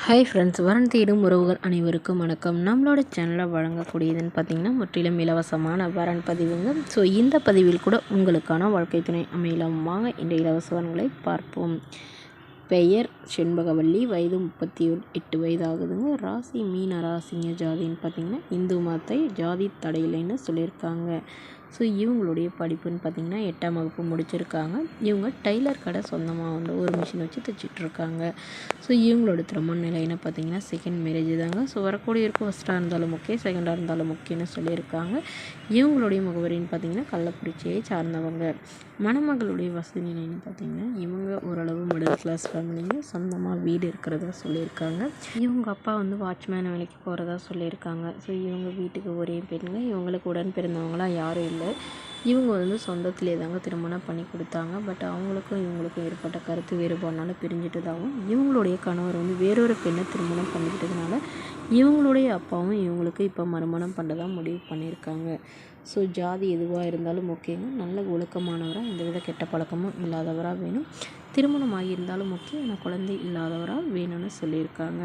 Hi friends, வரன் தேடும் உறவுகள் அனைவருக்கும் வணக்கம். நம்மளோட சேனலில் வழங்கக்கூடியதுன்னு பார்த்திங்கன்னா முற்றிலும் இலவசமான வரன் பதிவுங்க. ஸோ இந்த பதிவில் கூட உங்களுக்கான வாழ்க்கை துணை அமையலாம். வாங்க இந்த இலவச வரன்களை பார்ப்போம். பெயர் செண்பகவல்லி, வயது 38 வயது ஆகுதுங்க. ராசி மீன ராசிங்க. ஜாதின்னு பார்த்திங்கன்னா இந்து மதத்தை, ஜாதி தடையில்லைன்னு சொல்லியிருக்காங்க. ஸோ இவங்களுடைய படிப்புன்னு பார்த்திங்கன்னா 8ஆம் வகுப்பு முடிச்சிருக்காங்க. இவங்க டெய்லர் கடை சொந்தமாக வந்து ஒரு மிஷின் வச்சு தைச்சிட்ருக்காங்க. ஸோ இவங்களோட திருமண நிலைன்னு பார்த்திங்கன்னா செகண்ட் மேரேஜ் தாங்க. ஸோ வரக்கூடிய இருக்கும் ஃபஸ்ட்டாக இருந்தாலும் ஓகே, செகண்டாக இருந்தாலும் ஓகேன்னு சொல்லியிருக்காங்க. இவங்களுடைய முகவரின்னு பார்த்திங்கன்னா கள்ளக்குறிச்சியை சார்ந்தவங்க. மணமகளுடைய வசதி நிலைன்னு பார்த்திங்கன்னா இவங்க ஓரளவு மிடில் கிளாஸ் ஃபேமிலிங்க. சொந்தமாக வீடு இருக்கிறதா சொல்லியிருக்காங்க. இவங்க அப்பா வந்து வாட்ச்மேன் வேலைக்கு போகிறதா சொல்லியிருக்காங்க. ஸோ இவங்க வீட்டுக்கு ஒரே பெண்ணுங்க. இவங்களுக்கு உடன் பிறந்தவங்களாம் யாரும் இல்லை. இவங்க வந்து சொந்தத்திலே தாங்க திருமணம் பண்ணி கொடுத்தாங்க. பட் அவங்களுக்கும் இவங்களுக்கும் ஏற்பட்ட கருத்து வேறுபாடுனால பிரிஞ்சிட்டதாகவும், இவங்களுடைய கணவர் வந்து வேறொரு பெண்ணை திருமணம் பண்ணிக்கிட்டதுனால இவங்களுடைய அப்பாவும் இவங்களுக்கு இப்போ மறுமணம் பண்ணுறதா முடிவு பண்ணியிருக்காங்க. ஸோ ஜாதி எதுவாக இருந்தாலும் ஓகேங்க. நல்ல ஒழுக்கமானவராக, எந்தவித கெட்ட பழக்கமும் இல்லாதவராக வேணும். திருமணம் ஆகியிருந்தாலும் ஓகே, ஆனால் குழந்தை இல்லாதவராக வேணும்னு சொல்லியிருக்காங்க.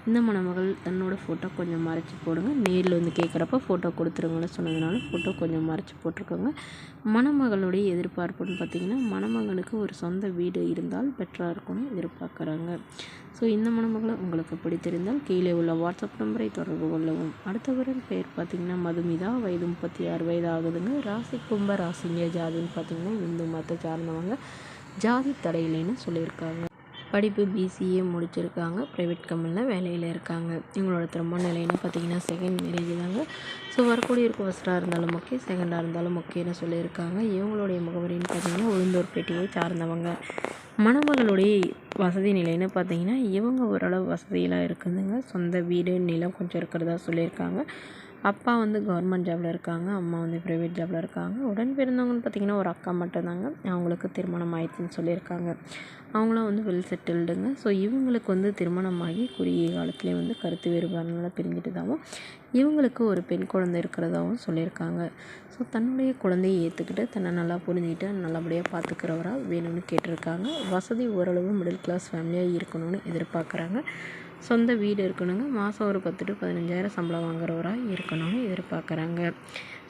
இந்த மணமகள் தன்னோட ஃபோட்டோ கொஞ்சம் மறைச்சி போடுங்க. நேரில் வந்து கேட்குறப்ப ஃபோட்டோ கொடுத்துருங்கன்னு சொன்னதுனால ஃபோட்டோ கொஞ்சம் மறைச்சி போட்டிருக்கோங்க. மணமகளுடைய எதிர்பார்ப்புன்னு பார்த்திங்கன்னா மணமகனுக்கு ஒரு சொந்த வீடு இருந்தால் பெட்டராக இருக்கும்னு எதிர்பார்க்குறாங்க. ஸோ இந்த மணமகளை உங்களுக்கு பிடித்திருந்தால் கீழே உள்ள வாட்ஸ்அப் நம்பரை தொடர்பு கொள்ளவும். அடுத்தவரின் பெயர் பார்த்திங்கன்னா மதுமிதா, வயது 36 வயது ஆகுதுங்க. ராசி கும்ப ராசிங்க. ஜாதின்னு பார்த்திங்கன்னா இந்து மதத்தை சார்ந்தவங்க. ஜாதி தடையில்லைன்னு சொல்லியிருக்காங்க. படிப்பு பிசிஏ முடிச்சிருக்காங்க. ப்ரைவேட் கம்பெனியில் வேலையில் இருக்காங்க. இவங்களோட திருமண நிலைன்னு பார்த்திங்கன்னா செகண்ட் மேரேஜ் தாங்க. ஸோ வரக்கூடிய இருக்கும் ஃபஸ்ட்டாக இருந்தாலும் ஓகே, செகண்டாக இருந்தாலும் ஓகேன்னு சொல்லியிருக்காங்க. இவங்களுடைய முகவரின்னு பார்த்திங்கன்னா உளுந்தூர்பேட்டையை சார்ந்தவங்க. மணமகளுடைய வசதி நிலைன்னு பார்த்திங்கன்னா இவங்க ஓரளவு வசதியெல்லாம் இருக்குதுங்க. சொந்த வீடு, நிலம் கொஞ்சம் இருக்கிறதா சொல்லியிருக்காங்க. அப்பா வந்து கவர்மெண்ட் ஜாபில் இருக்காங்க, அம்மா வந்து ப்ரைவேட் ஜாபில் இருக்காங்க. உடன் பிறந்தவங்கன்னு பார்த்திங்கன்னா ஒரு அக்கா மட்டும்தாங்க. அவங்களுக்கு திருமணம் ஆயிடுச்சுன்னு சொல்லியிருக்காங்க. அவங்களும் வந்து வெல் செட்டில்டுங்க. ஸோ இவங்களுக்கு வந்து திருமணமாகி குறுகிய காலத்துலேயே வந்து கருத்து வேறுபாடுனால பிரிஞ்சிட்டதாகவும், இவங்களுக்கு ஒரு பெண் குழந்தை இருக்கிறதாகவும் சொல்லியிருக்காங்க. ஸோ தன்னுடைய குழந்தையை ஏற்றுக்கிட்டு தன்னை நல்லா புரிஞ்சுக்கிட்டு நல்லபடியாக பார்த்துக்கிறவராக வேணும்னு கேட்டிருக்காங்க. வசதி ஓரளவு மிடில் கிளாஸ் ஃபேமிலியாக இருக்கணும்னு எதிர்பார்க்குறாங்க. சொந்த வீடு இருக்கணுங்க. மாதம் ஒரு 10 to 15,000 சம்பளம் வாங்குறவராக இருக்கணும்னு எதிர்பார்க்குறாங்க.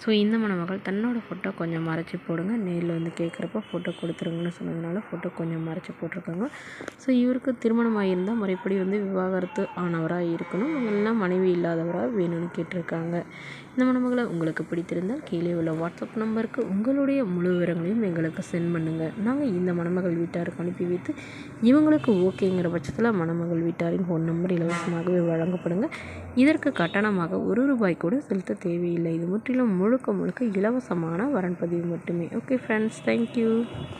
ஸோ இந்த மணமகள் தன்னோட ஃபோட்டோ கொஞ்சம் மறைச்சி போடுங்க. நேரில் வந்து கேட்குறப்ப ஃபோட்டோ கொடுத்துருங்கன்னு சொன்னதுனால ஃபோட்டோ கொஞ்சம் மறைச்சி போட்டிருக்காங்க. ஸோ இவருக்கு திருமணம் ஆகியிருந்தால் முறைப்படி வந்து விவாகரத்து ஆனவராக இருக்கணும். இல்லைன்னா மனைவி இல்லாதவராக வேணும்னு கேட்டிருக்காங்க. இந்த மணமகளை உங்களுக்கு பிடித்திருந்தால் கீழே உள்ள வாட்ஸ்அப் நம்பருக்கு உங்களுடைய முழு விவரங்களையும் எங்களுக்கு சென்ட் பண்ணுங்கள். நாங்கள் இந்த மணமகள் வீட்டாருக்கு அனுப்பி வைத்து இவங்களுக்கு ஓகேங்கிற பட்சத்தில் மணமகள் வீட்டாரின் ஃபோன் நம்பர் இலவசமாகவே வழங்கப்படுங்க. இதற்கு கட்டணமாக ₹1 கூட செலுத்த தேவையில்லை. இது முற்றிலும் முழுக்க இலவசமான வரன் பதிவு மட்டுமே. Okay friends, thank you.